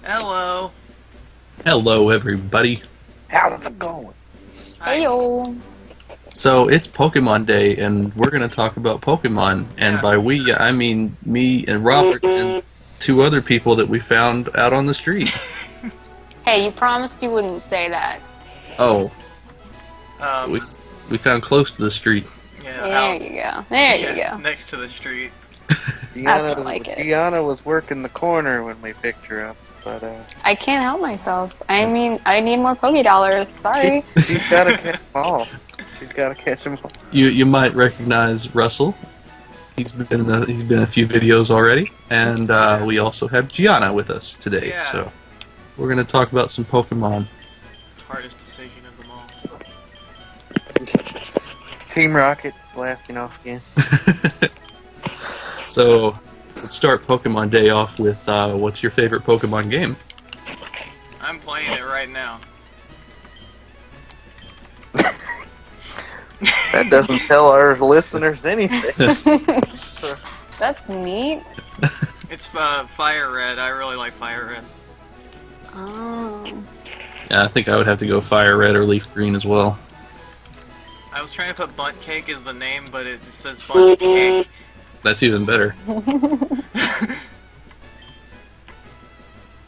Hello. Hello, everybody. How's it going? Heyo. So it's Pokemon Day, and we're going to talk about Pokemon. And Yeah. by we, I mean me and Robert and two other people that we found out on the street. Hey, you promised you wouldn't say that. Oh, Um, we found close to the street. yeah, There out- you go. There yeah, you go. next to the street. That's more like it. Jianna was working the corner when we picked her up, but I can't help myself. I mean, I need more Poké Dollars. Sorry. she's got to catch them all. She's got to catch them all. You might recognize Russell. He's been in a few videos already, and we also have Gianna with us today. Yeah. So we're going to talk about some Pokemon. Hardest decision of them all. Team Rocket blasting off again. So let's start Pokemon Day off with what's your favorite Pokemon game? I'm playing it right now. That doesn't tell our listeners anything. That's neat. It's Fire Red. I really like Fire Red. Oh. Yeah, I think I would have to go Fire Red or Leaf Green as well. I was trying to put Bunt Cake as the name, but it says Bunt Cake. That's even better.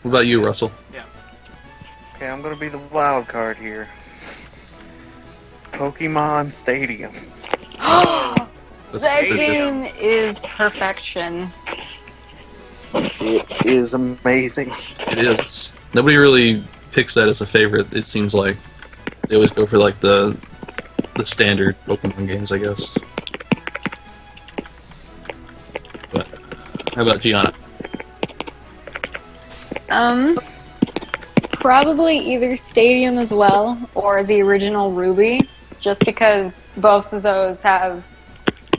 What about you, Russell? Okay, I'm going to be the wild card here. Pokemon Stadium. that That's game is perfection. It is amazing. It is. Nobody really picks that as a favorite. It seems like they always go for like the standard Pokemon games, I guess. But how about Gianna? Probably either Stadium as well or the original Ruby, just because both of those have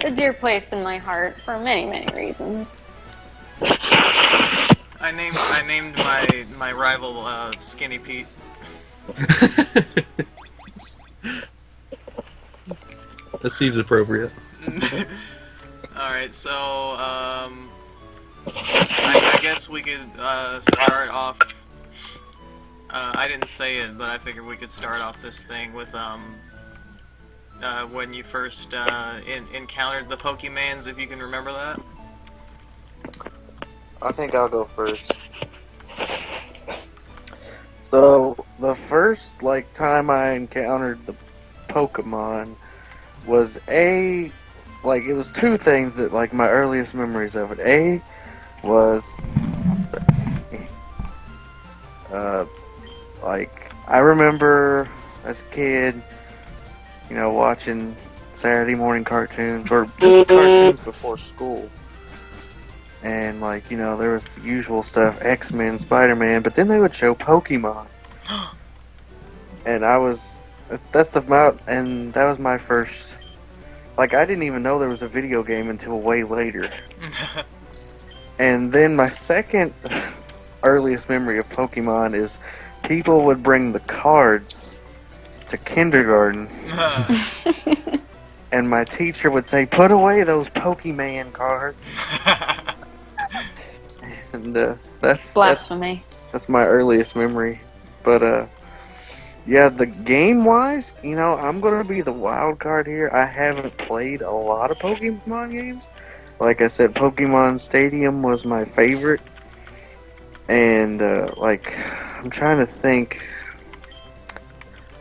a dear place in my heart for many, many reasons. I named my rival Skinny Pete. That seems appropriate. Alright, so I guess we could start off. I didn't say it, but I figured we could start off this thing with when you first encountered the Pokemans, if you can remember that. I think I'll go first. So, the first, time I encountered the Pokemon was it was two things that, my earliest memories of it. A was, I remember as a kid, watching Saturday morning cartoons, or just cartoons before school. And, there was the usual stuff, X-Men, Spider-Man, but then they would show Pokemon. And that was my first, I didn't even know there was a video game until way later. And then my second earliest memory of Pokemon is people would bring the cards to kindergarten. And my teacher would say, "Put away those Pokemon cards." And that's Blasphemy. that's my earliest memory. But yeah, the game wise, I'm gonna be the wild card here. I haven't played a lot of Pokemon games. Like I said, Pokemon Stadium was my favorite, and I'm trying to think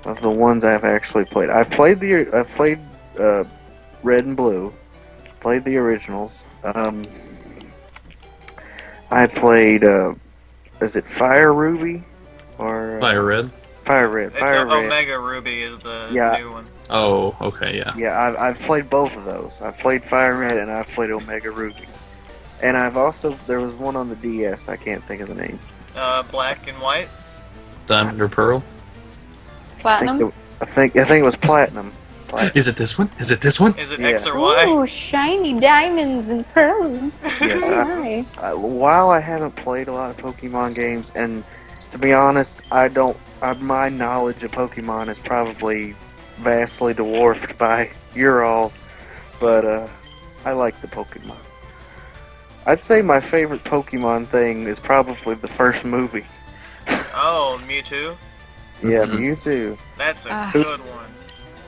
of the ones I've actually played. I've played Red and Blue, played the originals. I played, is it Fire Ruby? Or Fire Red? Fire Red. It's Fire Red. Omega Ruby is the Yeah. new one. Oh, okay, yeah. Yeah, I've played both of those. I've played Fire Red and I've played Omega Ruby. And there was one on the DS, I can't think of the name. Black and White. Diamond or Pearl? Platinum? I think it was Platinum. Is it this one? Is it this one? Is it Yeah. X or Y? Ooh, shiny diamonds and pearls. Yes, Hi. While I haven't played a lot of Pokemon games, and to be honest, my knowledge of Pokemon is probably vastly dwarfed by your all's, but I like the Pokemon. I'd say my favorite Pokemon thing is probably the first movie. Oh, Mewtwo? Yeah, Mhm. Mewtwo. That's a good one.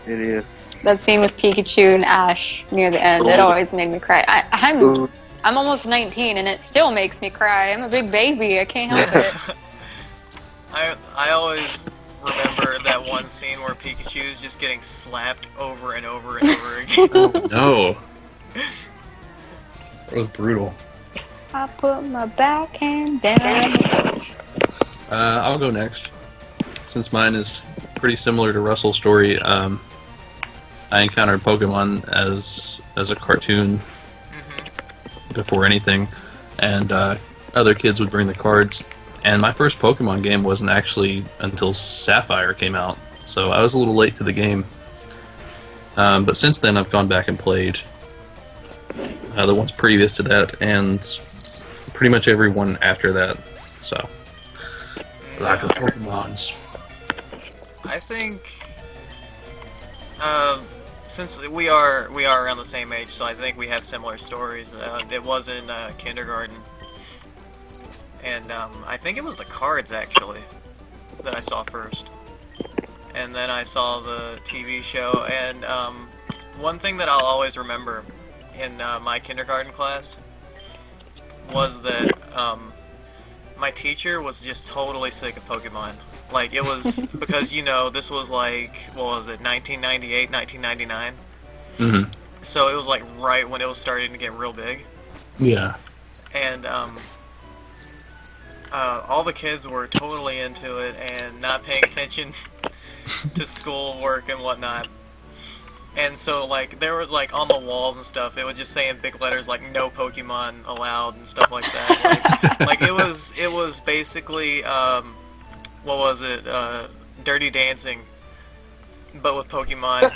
It is. That scene with Pikachu and Ash near the end, it always made me cry. I'm almost 19 and it still makes me cry. I'm a big baby. I can't help it. I always remember that one scene where Pikachu is just getting slapped over and over and over again. Oh, no. That was brutal. I put my backhand down. I'll go next. Since mine is pretty similar to Russell's story, I encountered Pokemon as a cartoon before anything, and other kids would bring the cards. And my first Pokemon game wasn't actually until Sapphire came out, so I was a little late to the game. But since then, I've gone back and played the ones previous to that, and pretty much every one after that. So, like the Pokemons. I think, since we are around the same age, so I think we have similar stories. It was in kindergarten, and I think it was the cards actually that I saw first, and then I saw the TV show. And one thing that I'll always remember in my kindergarten class was that my teacher was just totally sick of Pokemon. Like, it was because, this was like, what was it, 1998, 1999? Mm-hmm. So it was like right when it was starting to get real big. Yeah. And all the kids were totally into it and not paying attention to school work and whatnot. And so, like, there was, like, on the walls and stuff, it would just say in big letters, like, no Pokemon allowed and stuff like that. Like it was basically, what was it, Dirty Dancing, but with Pokemon.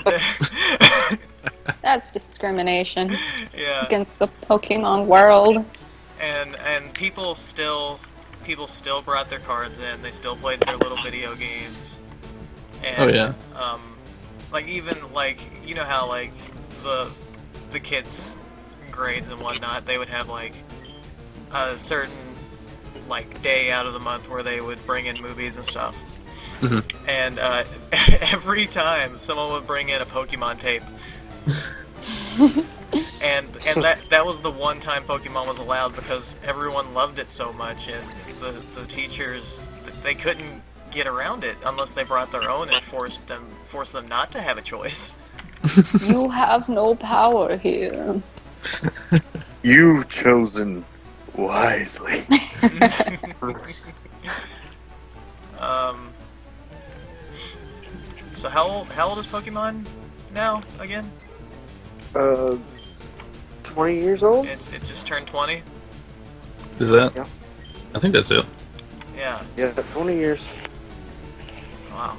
That's discrimination Yeah. against the Pokemon world. And people still brought their cards in, they still played their little video games. And, Oh, yeah. Like, even, like, you know how, like, the kids' grades and whatnot, they would have, like, a certain, like, day out of the month where they would bring in movies and stuff. Mm-hmm. And every time someone would bring in a Pokemon tape. and that was the one time Pokemon was allowed because everyone loved it so much, and the teachers, they couldn't get around it unless they brought their own and forced them not to have a choice. You have no power here. You've chosen wisely. So how old is Pokemon now again? It's 20 years old? It just turned 20. Is that? Yeah. I think that's it. Yeah. Yeah, 20 years. Wow.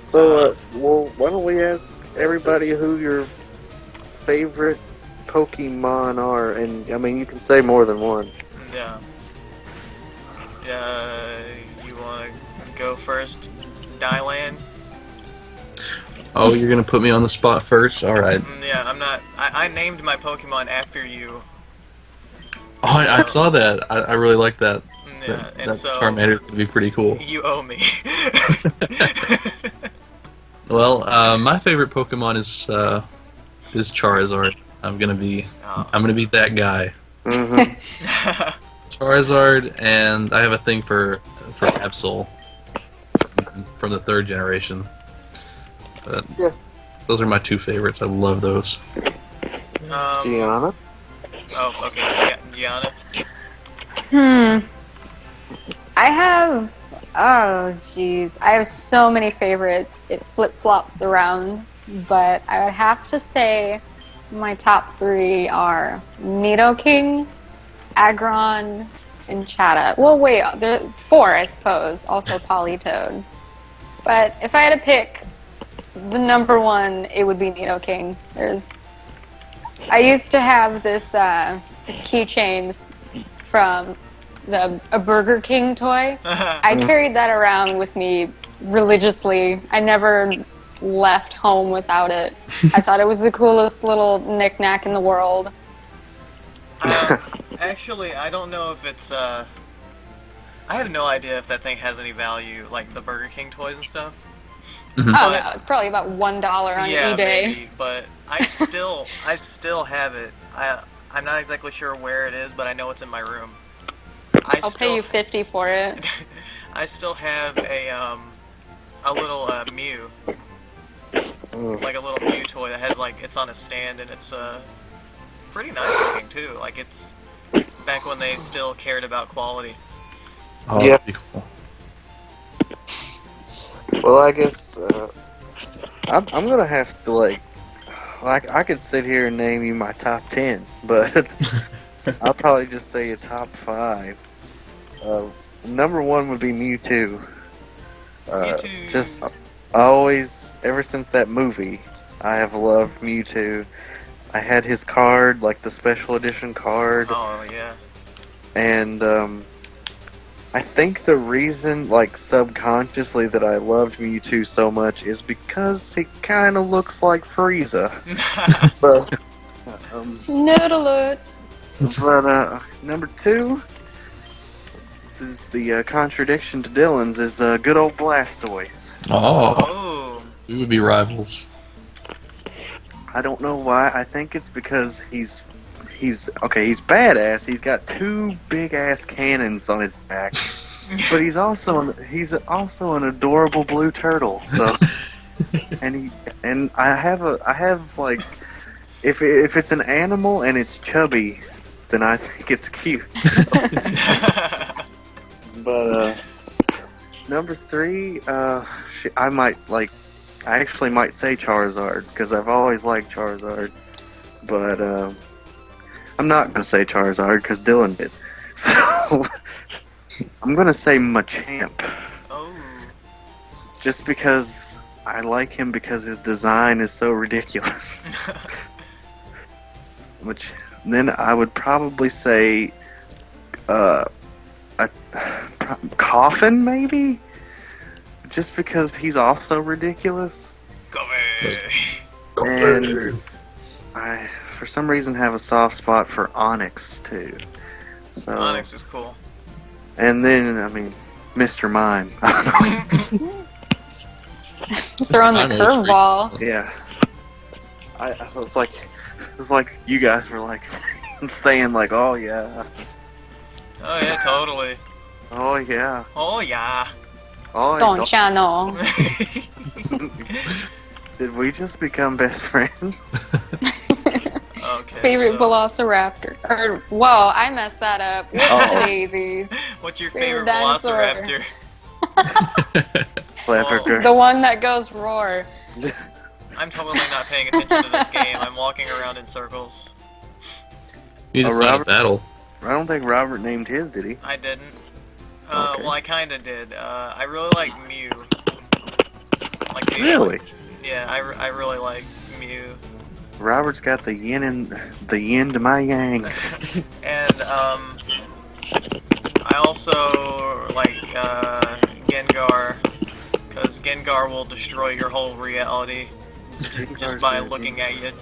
So, well, why don't we ask everybody who your favorite Pokemon are? And, I mean, you can say more than one. Yeah. You want to go first, Dylan? Oh, you're gonna put me on the spot first? Alright. Yeah, I'm not. I named my Pokemon after you. Oh, I saw that. I really like that. Yeah, and That so Charmander would be pretty cool. you owe me. Well, my favorite Pokemon is Charizard. I'm gonna be that guy. Mm-hmm. Charizard, and I have a thing for Absol from the third generation. But Yeah. those are my two favorites. I love those. Gianna? Oh, okay. Yeah, Jianna. I have, I have so many favorites. It flip-flops around, but I would have to say my top three are Nidoking, Aggron, and Chatta. Well, wait, there are four, I suppose. Also Politoed. But if I had to pick the number one, it would be Nidoking. I used to have this keychain from a Burger King toy. I carried that around with me religiously. I never left home without it. I thought it was the coolest little knick-knack in the world. Actually, I don't know if it's, I have no idea if that thing has any value, like the Burger King toys and stuff. Mhm. Oh But- no, it's probably about $1 on Yeah, eBay. maybe, but I still have it. I'm not exactly sure where it is, but I know it's in my room. I'll pay you $50 for it. I still have a little Mew, Ugh. like a little Mew toy that has like it's on a stand and it's pretty nice looking too. Like it's back when they still cared about quality. Oh, Yeah. that'd be cool. Well, I guess I'm gonna have to like I could sit here and name you my top 10, but I'll probably just say a top 5. Number 1 would be Mewtwo. Mewtwo. Just always, ever since that movie, I have loved Mewtwo. I had his card, like the special edition card, Oh yeah. and I think the reason, like subconsciously, that I loved Mewtwo so much is because he kind of looks like Frieza. But Noodaloots. number 2 is the contradiction to Dylan's is good old Blastoise. Oh, Oh. we would be rivals. I don't know why. I think it's because he's okay. He's badass. He's got 2 big ass cannons on his back, but he's also an adorable blue turtle. So, and I have like if it's an animal and it's chubby, then I think it's cute. But number 3, I actually might say Charizard, because I've always liked Charizard. But I'm not going to say Charizard, because Dylan did. So I'm going to say Machamp, Oh. just because I like him because his design is so ridiculous. Which then I would probably say a Coffin, maybe? Just because he's also ridiculous. And I, for some reason, have a soft spot for Onyx, too. So, Onyx is cool. and then, I mean, Mr. Mime. Throwing the I know it's free. curveball. Yeah. I was like, it was like you guys were like saying like, oh yeah, Oh yeah, totally. oh yeah, Oh yeah. oh. Don't ya know? Did we just become best friends? Okay. Favorite so, Velociraptor. Or, whoa, I messed that up. Oh. Daisies. what's your Favorite favorite dinosaur. Velociraptor? Clever Oh. girl. The one that goes roar. I'm totally not paying attention to this game. I'm walking around in circles. Need to Oh, find a Robert? battle. I don't think Robert named his, did he? I didn't. Okay. Well, I kind of did. I really like Mew. Like Really? Yeah, I really like Mew. Robert's got the yin to my yang. And I also like Gengar, because Gengar will destroy your whole reality just by looking at you.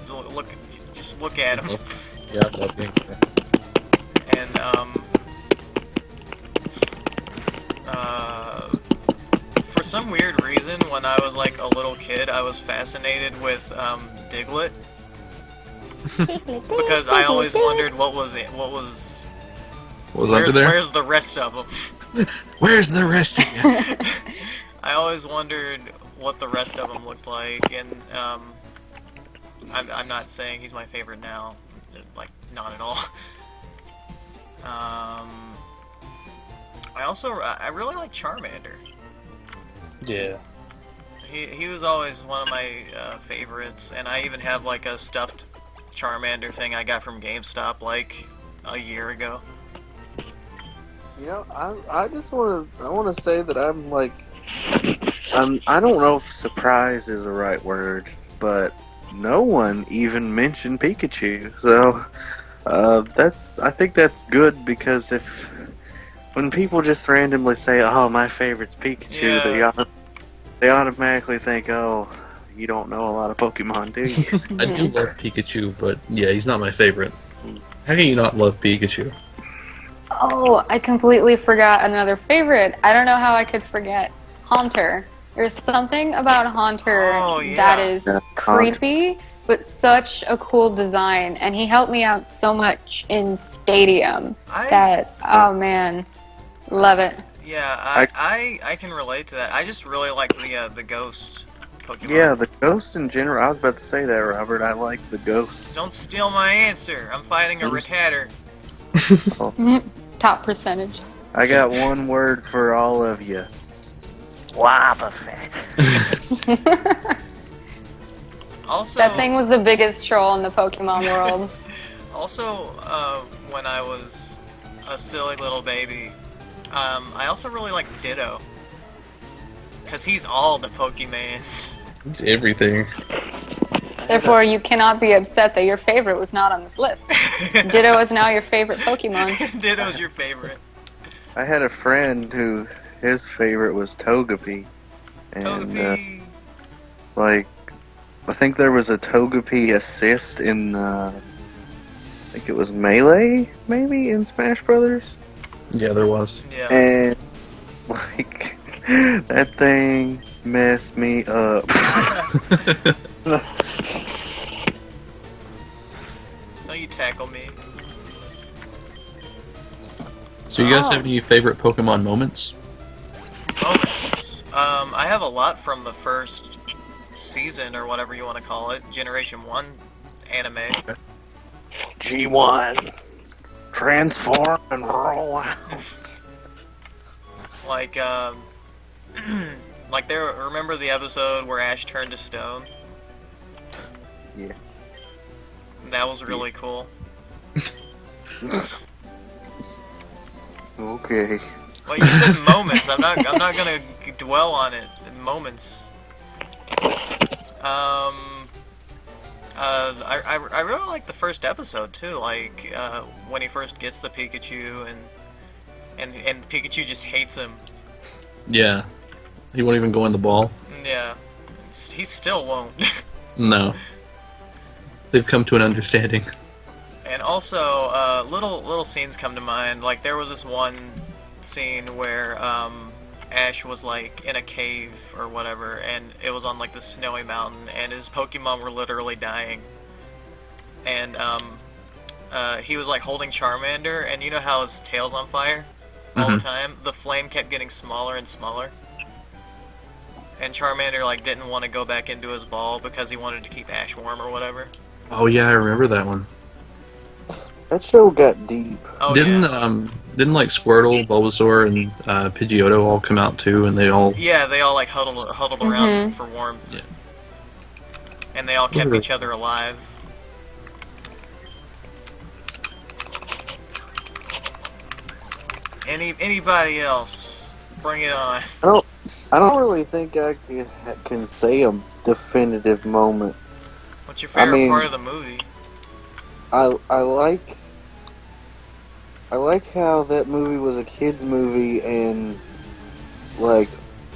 Just look at him. Yeah, I love Gengar. And for some weird reason, when I was like a little kid, I was fascinated with Diglett. Because I always wondered what was Under there? where's the rest of them. Where's the rest of you? I always wondered what the rest of them looked like, and I'm not saying he's my favorite now, like not at all. I really like Charmander. Yeah. He was always one of my favorites, and I even have like a stuffed Charmander thing I got from GameStop like a year ago. You know, I just want to say that I'm like, I don't know if surprised is the right word, but no one even mentioned Pikachu. So I think that's good, because when people just randomly say, "Oh, my favorite's Pikachu," Yeah. they automatically think, "Oh, you don't know a lot of Pokemon, do you?" I do love Pikachu, but yeah, he's not my favorite. How can you not love Pikachu? Oh, I completely forgot another favorite. I don't know how I could forget Haunter. There's something about Haunter Oh, yeah. that is Yeah, creepy, but such a cool design. And he helped me out so much in Stadium oh man, love it. Yeah, I can relate to that. I just really like the ghost Pokemon. Yeah, the ghosts in general. I was about to say that, Robert. I like the ghosts. Don't steal my answer. I'm fighting a Rattata. Top percentage. I got one word for all of you. Wobbuffet. Also, That thing was the biggest troll in the Pokemon world. Also, when I was a silly little baby, I also really like Ditto. Because he's all the Pokemans. It's everything. Therefore, you cannot be upset that your favorite was not on this list. Ditto is now your favorite Pokemon. Ditto's your favorite. I had a friend who his favorite was Togepi. And, Togepi. like, I think there was a Togepi assist in, I think it was Melee, maybe, in Smash Brothers? Yeah, there was. Yeah. And, like, that thing messed me up. Don't you tackle me. So you guys have any favorite Pokemon moments? Moments. I have a lot from the first season, or whatever you want to call it, Generation 1 anime. G1. Transform and roll out. Like, like remember the episode where Ash turned to stone? Yeah. That was really cool. Okay. Well, you said moments. I'm not gonna dwell on it. Moments. I really like the first episode too. Like when he first gets the Pikachu and Pikachu just hates him. Yeah. He won't even go in the ball. Yeah, he still won't. No. They've come to an understanding. And also, little scenes come to mind. Like there was this one scene where Ash was like in a cave or whatever, and it was on like this snowy mountain, and his Pokemon were literally dying. And he was like holding Charmander, and you know how his tail's on fire all the time? The flame kept getting smaller and smaller. And Charmander like didn't want to go back into his ball because he wanted to keep Ash warm or whatever. Oh yeah, I remember that one. That show got deep. Oh, didn't yeah. Didn't like Squirtle, Bulbasaur, and Pidgeotto all come out too, and they all Yeah, they all like huddled around for warmth. Yeah. And they all kept each other alive. Anybody else? Bring it on. I don't really think I can say a definitive moment. What's your favorite I mean, part of the movie? I like how that movie was a kids movie, and like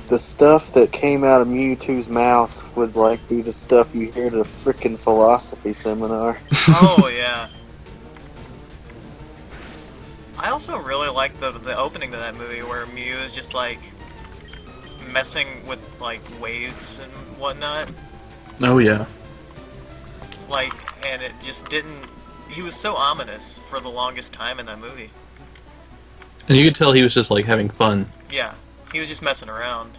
the stuff that came out of Mewtwo's mouth would like be the stuff you hear at a frickin' philosophy seminar. Oh yeah. I also really like the opening to that movie where Mew is just like messing with like waves and whatnot. Oh yeah. Like, and it just didn't. He was so ominous for the longest time in that movie. And you could tell he was just like having fun. Yeah, he was just messing around.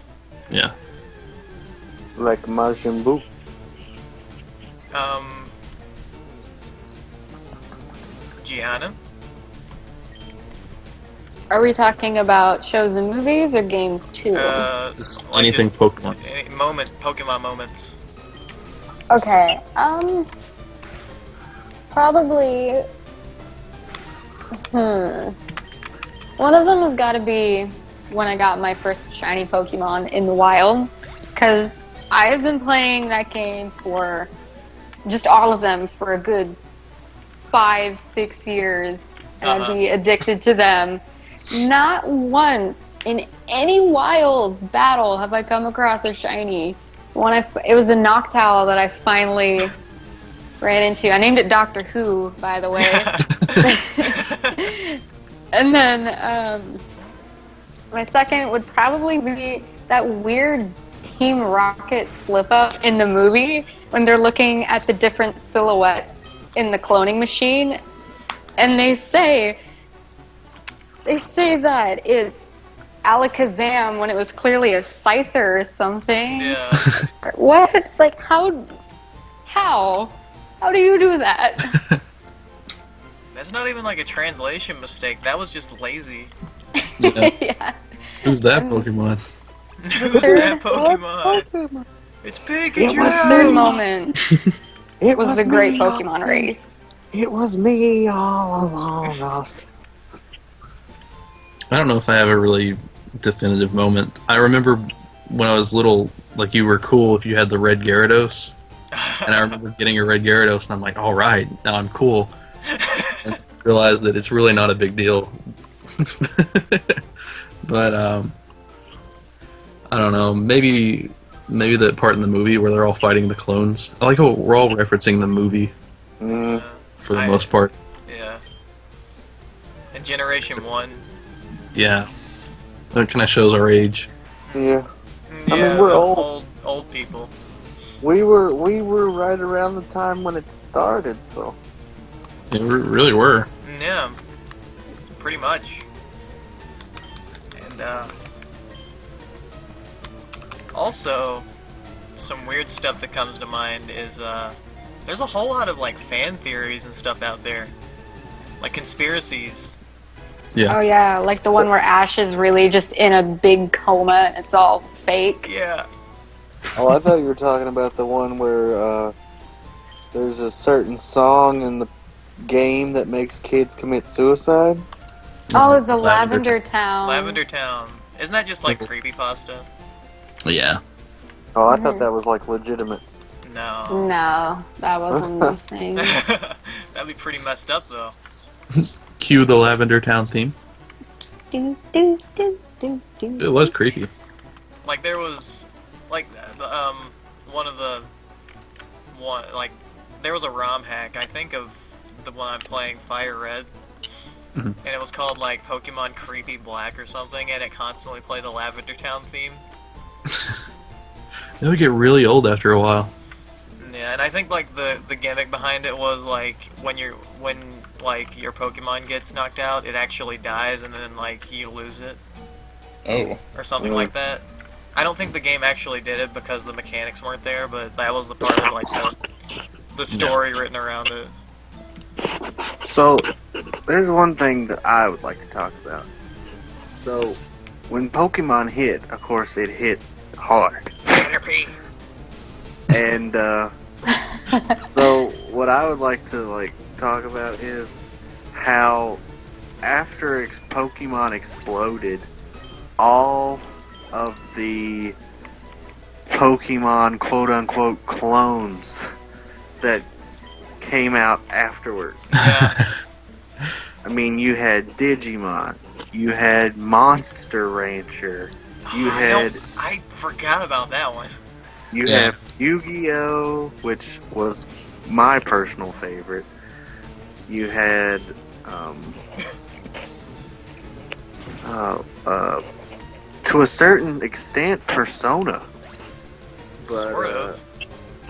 Yeah. Like Majin Buu. Jianna? Are we talking about shows and movies or games too? Just Like anything just Pokemon. any Pokemon moments. Okay, probably, one of them has got to be when I got my first shiny Pokemon in the wild, because I have been playing that game for, just all of them, for a good 5-6 years, and I'd be addicted to them. Not once in any wild battle have I come across a shiny. It was a Noctowl that I finally ran into. I named it Doctor Who, by the way. And then my second would probably be that weird Team Rocket slip up in the movie when they're looking at the different silhouettes in the cloning machine, and they say that it's Alakazam when it was clearly a Scyther or something. Yeah. What? Like, how do you do that? That's not even like a translation mistake. That was just lazy. Yeah. Yeah. Who's that Pokemon? Who's that Pokemon? It's Pikachu! It was Third moment It was a great me Pokemon all- race. It was me all along, Austin. I don't know if I have a really definitive moment. I remember when I was little, like, you were cool if you had the red Gyarados. And I remember getting a red Gyarados, and I'm like, all right, now I'm cool. And realized that it's really not a big deal. But I don't know. Maybe that part in the movie where they're all fighting the clones. I like how we're all referencing the movie Mm. for the most part. Yeah. And Generation 1. Yeah, that kind of shows our age. Yeah. Yeah, mean, we're the old. old people. We were right around the time when it started, so Yeah, we really were. Yeah. Pretty much. And, also, some weird stuff that comes to mind is, there's a whole lot of, like, fan theories and stuff out there. Like, conspiracies. Yeah. Oh yeah, like the one where Ash is really just in a big coma and it's all fake. Yeah. Oh, I thought you were talking about the one where there's a certain song in the game that makes kids commit suicide. Oh, the Lavender Town. Lavender Town. Isn't that just, like, creepypasta? Yeah. Oh, I thought that was like legitimate. No. No, that wasn't the thing. That'd be pretty messed up, though. Cue the Lavender Town theme. Do, do, do, do, do. It was creepy. Like, there was, like, there was a ROM hack, I think of the one I'm playing, Fire Red, Mhm. and it was called, like, Pokemon Creepy Black or something, and it constantly played the Lavender Town theme. It would get really old after a while. Yeah, and I think, like, the gimmick behind it was, like, when your Pokemon gets knocked out, it actually dies, and then, like, you lose it, Oh. or something like that. I don't think the game actually did it because the mechanics weren't there, but that was the part of, like, the story written around it. So, there's one thing that I would like to talk about. So, when Pokemon hit, of course, it hit hard. Caterpie. And, so, what I would like to, talk about is how, after Pokemon exploded, all of the Pokemon quote-unquote clones that came out afterwards. Yeah. I mean, you had Digimon, you had Monster Rancher, you I forgot about that one. you Yeah. have Yu-Gi-Oh, which was my personal favorite. You had, to a certain extent, Persona. But,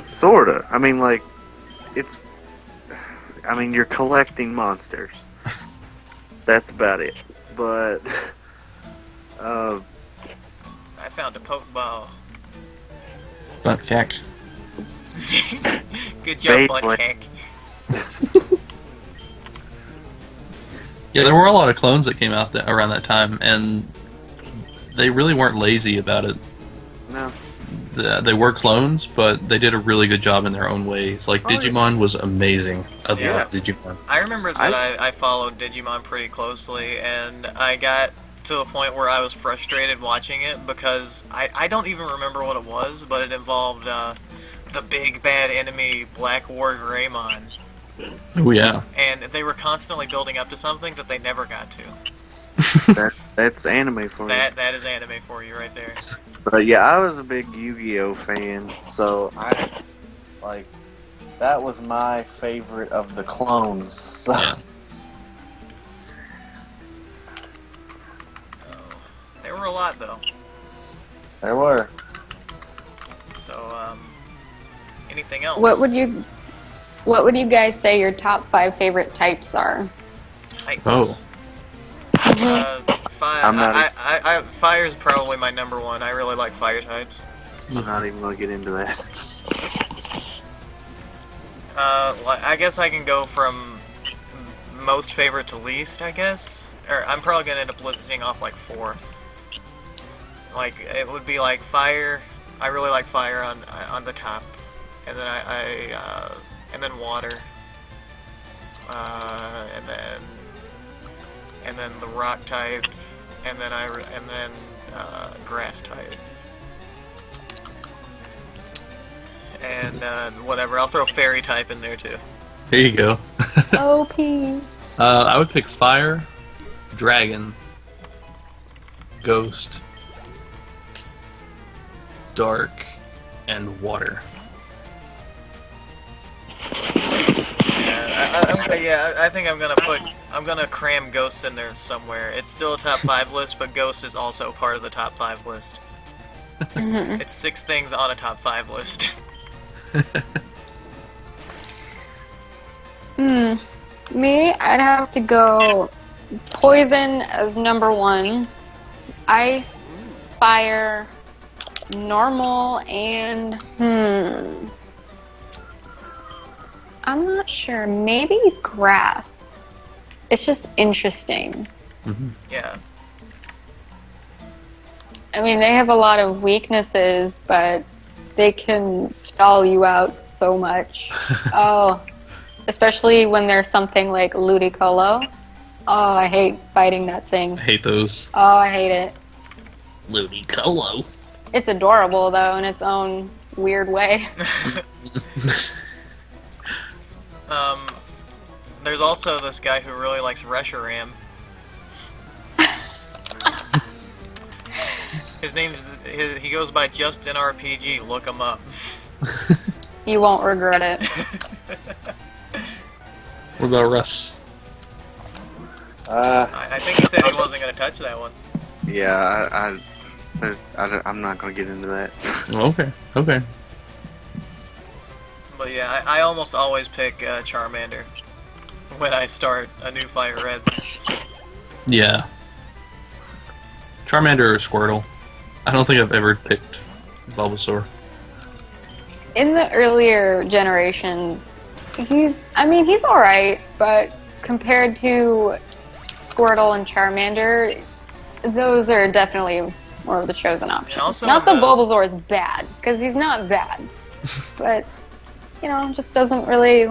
sorta. I mean, you're collecting monsters. That's about it. But, I found a Pokeball. Butt cack. Good job, Beyblade. Buttcack. Yeah, there were a lot of clones that came out around that time, and they really weren't lazy about it. no. They were clones, but they did a really good job in their own ways. Like, Oh, yeah. Digimon was amazing. I Yeah. love Digimon. I remember that I followed Digimon pretty closely, and I got to a point where I was frustrated watching it because I don't even remember what it was, but it involved the big bad enemy Black War Greymon, Oh, yeah. and they were constantly building up to something that they never got to. That's anime for you. That is anime for you right there. But yeah, I was a big Yu-Gi-Oh fan, so that was my favorite of the clones. So. Yeah. a lot though. There were. So, anything else? What would you guys say your top 5 favorite types are? Types. Oh. Fire. I'm not- Fire's probably my number one. I really like fire types. I'm not even going to get into that. I guess I can go from most favorite to least, I guess. Or I'm probably gonna end up listing off like 4. Like it would be like fire. I really like fire on the top, and then and then water, and then the rock type, and then grass type. And whatever, I'll throw fairy type in there too. Here you go. OP. I would pick fire, dragon, ghost, dark, and water. I think I'm gonna cram ghosts in there somewhere. It's still a top 5 list, but ghost is also part of the top 5 list. It's 6 things on a top 5 list. Me, I'd have to go poison as number 1, ice, fire, normal, and I'm not sure. Maybe grass. It's just interesting. Yeah. I mean, they have a lot of weaknesses, but they can stall you out so much. Oh, especially when there's something like Ludicolo. Oh, I hate fighting that thing. I hate those. Oh, I hate it. Ludicolo. It's adorable, though, in its own weird way. There's also this guy who really likes Reshiram. He goes by Just an RPG. Look him up. You won't regret it. What about Russ? I think he said he wasn't going to touch that one. Yeah, I'm not going to get into that. Okay. But yeah, I almost always pick Charmander when I start a new Fire Red. Yeah. Charmander or Squirtle. I don't think I've ever picked Bulbasaur. In the earlier generations, he's alright, but compared to Squirtle and Charmander, those are definitely more of the chosen options. Also Not that Bulbasaur is bad, because he's not bad. But, just doesn't really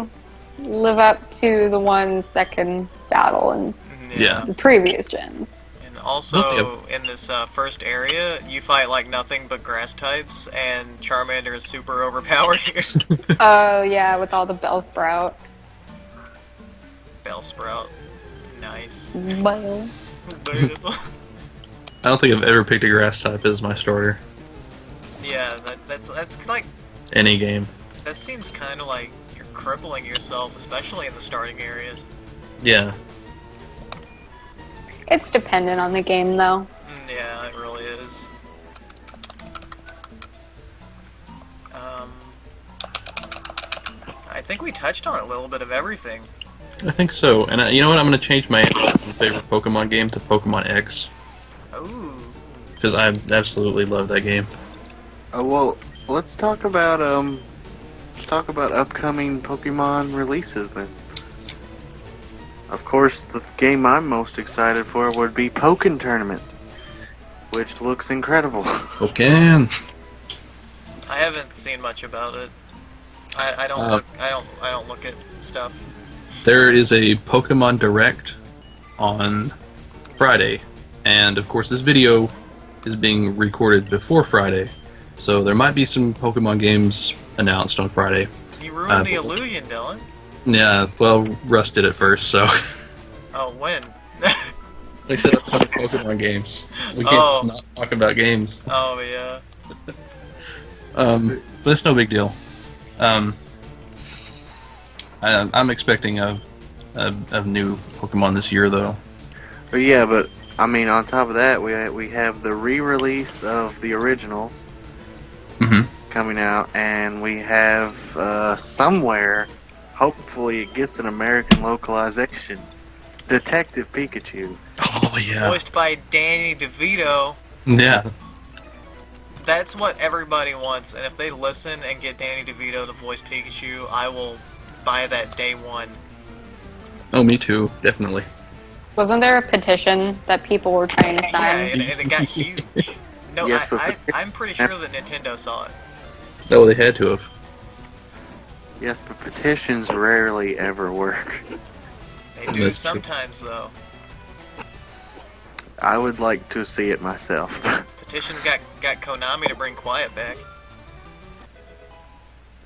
live up to the ones that can battle in Yeah. the previous gens. And also, in this first area, you fight like nothing but grass types, and Charmander is super overpowered here. Oh, yeah, with all the Bellsprout. Bellsprout. Nice. Well, Beautiful. I don't think I've ever picked a grass type as my starter. Yeah, that's like, Any game. that seems kind of like you're crippling yourself, especially in the starting areas. Yeah. it's dependent on the game, though. Yeah, it really is. I think we touched on a little bit of everything. I think so. And you know what? I'm going to change my answer from favorite Pokemon game to Pokemon X. Ooh. Because I absolutely love that game. Oh, well, let's talk about upcoming Pokemon releases then. Of course, the game I'm most excited for would be Pokken Tournament, which looks incredible. Pokken! I haven't seen much about it. I don't look at stuff. There is a Pokemon Direct on Friday, and of course this video is being recorded before Friday, so there might be some Pokemon games announced on Friday. You ruined the illusion, Dylan. Yeah, well, Russ did it first, so... Oh, when? They said upcoming Pokemon games. We can't just not talk about games. Oh, yeah. But it's no big deal. I'm expecting a new Pokemon this year, though. But yeah, but I mean, on top of that, we have the re-release of the originals coming out, and we have somewhere, hopefully it gets an American localization, Detective Pikachu. Oh yeah. Voiced by Danny DeVito. Yeah. That's what everybody wants, and if they listen and get Danny DeVito to voice Pikachu, I will buy that day one. Oh, me too. Definitely. Wasn't there a petition that people were trying to Yeah, sign? and it got huge. No, Yes, but- I'm pretty sure that Nintendo saw it. Oh, they had to have. Yes, but petitions rarely ever work. They do That's true. sometimes, though. I would like to see it myself. Petitions got Konami to bring Quiet back.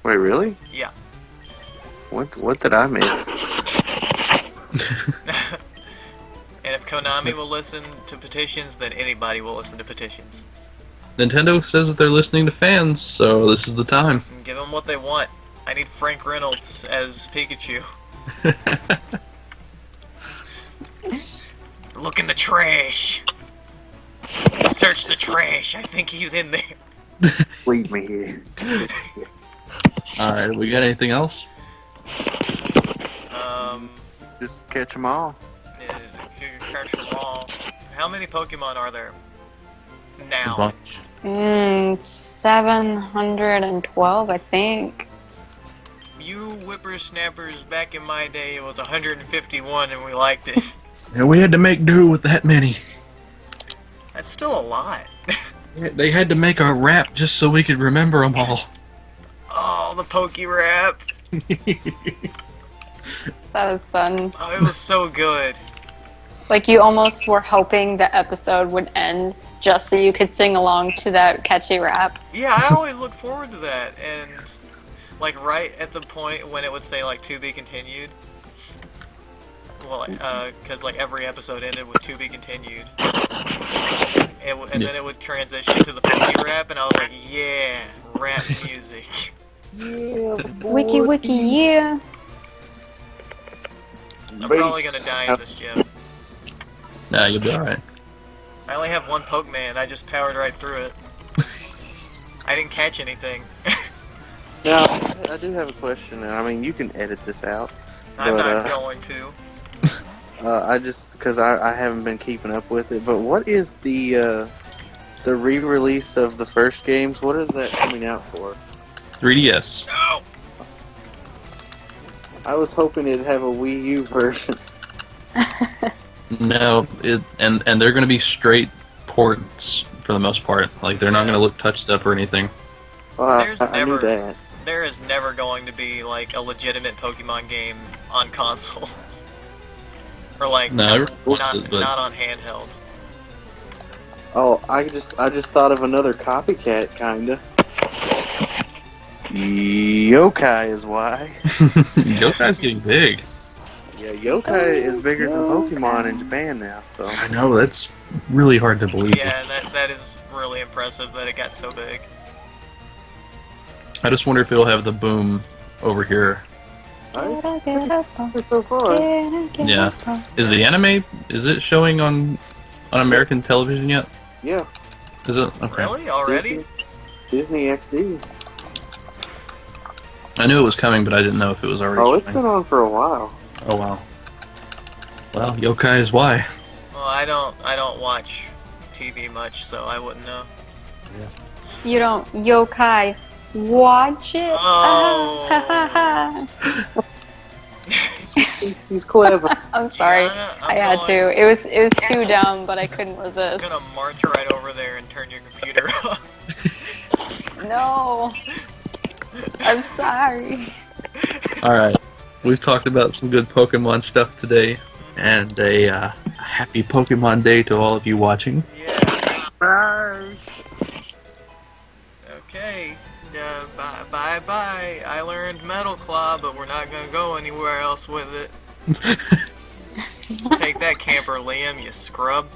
Wait, really? Yeah. What did I miss? And if Konami will listen to petitions, then anybody will listen to petitions. Nintendo says that they're listening to fans, so this is the time. And give them what they want. I need Frank Reynolds as Pikachu. Look in the trash. Search the trash. I think he's in there. Leave me here. Alright, we got anything else? Just catch them all. Catch them all. How many Pokemon are there A now? bunch. 712, I think. You whippersnappers, back in my day, it was 151 and we liked it. And we had to make do with that many. That's still a lot. They had to make a rap just so we could remember them all. Oh, the Poke Rap. That was fun. Oh, it was so good. Like, you almost were hoping the episode would end just so you could sing along to that catchy rap. Yeah, I always look forward to that. And, like, right at the point when it would say, like, to be continued. Well, because, like, every episode ended with to be continued. And then it would transition to the Poke Rap, and I was like, yeah, rap music. Wiki wiki, yeah. I'm probably gonna die in this gym. Nah, you'll be alright. I only have one Pokemon, I just powered right through it. I didn't catch anything. Now, I do have a question, and I mean, you can edit this out. I'm But, not going to. I just, because I haven't been keeping up with it, but what is the re-release of the first games? What is that coming out for? 3DS. No! I was hoping it'd have a Wii U version. No, and they're going to be straight ports for the most part. Like, they're not going to look touched up or anything. Well, There's I knew never- that. There is never going to be, like, a legitimate Pokemon game on consoles. Or, like, No, everyone wants not, it, but- not on handheld. Oh, I just thought of another copycat, kinda. Yokai is why. Yokai's getting big. Yeah, Yokai is bigger than Pokemon in Japan now, so. I know, that's really hard to believe. Yeah, that is really impressive that it got so big. I just wonder if it'll have the boom over here. So far. Yeah. Is the anime, is it showing on American television yet? Yeah, Is it? Okay. Really? Already? Disney XD. I knew it was coming, but I didn't know if it was already Oh, it's showing. been on for a while. Oh, wow. Well, Yokai is why. Well, I don't watch TV much, so I wouldn't know. You don't yokai watch it? Oh. He's clever. I'm sorry. Gianna, I had to. It was too dumb, but I couldn't I'm resist. gonna march right over there and turn your computer off. No. I'm sorry. Alright. We've talked about some good Pokemon stuff today, and a happy Pokemon Day to all of you watching. Yeah. Bye. Okay. Bye. I learned Metal Claw, but we're not gonna go anywhere else with it. Take that, Camper Liam, you scrub.